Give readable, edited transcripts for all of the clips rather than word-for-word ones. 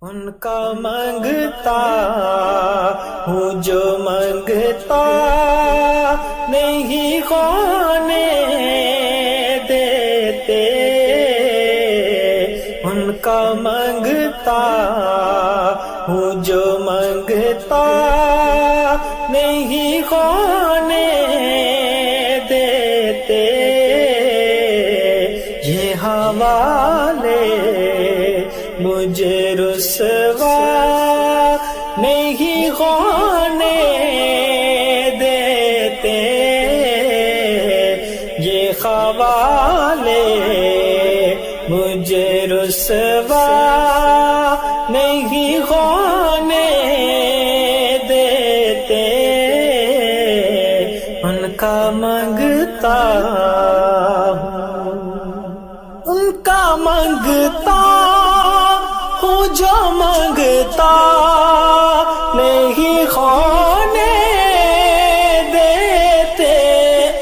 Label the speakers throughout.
Speaker 1: ان کا مانگتا ہوں جو مانگتا نہیں ہونے دیتے، ان کا مانگتا ہوں جو مانگتا نہیں ہونے دیتے، یہ حوالے مجھے رسوا نہیں ہونے دیتے، یہ حوالے مجھے رسوا نہیں ہونے دیتے، ان کا مانگتا ان کا مانگتا ہوں جو مانگتا نہیں ہونے دیتے،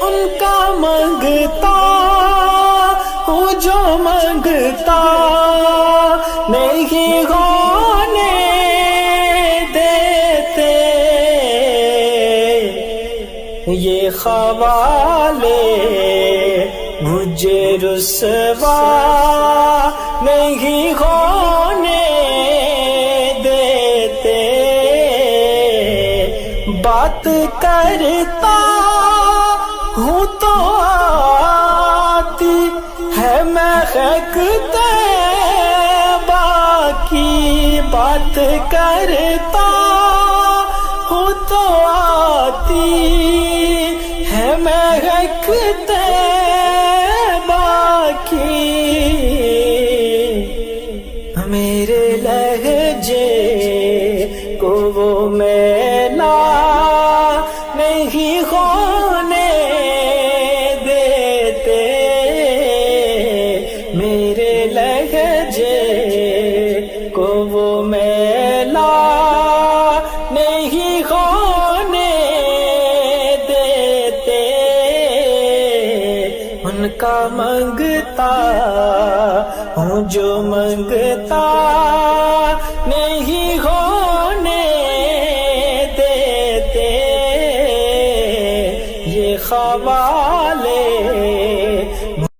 Speaker 1: ان کا مانگتا ہوں جو مانگتا نہیں ہونے دیتے، یہ حوالے مجھے رسوا نہیں ہونے دیتے، بات کرتا ہوں تو آتی ہے مہک طیبہ کی، بات کرتا ہوں تو آتی ہے مہک طیبہ کی، میرے لہجے کو وہ میلا نہیں ہونے دیتے، میرے لہجے کو وہ میلا نہیں ہونے دیتے، ان کا مانگتا ہوں جو مانگتا نہیں ہو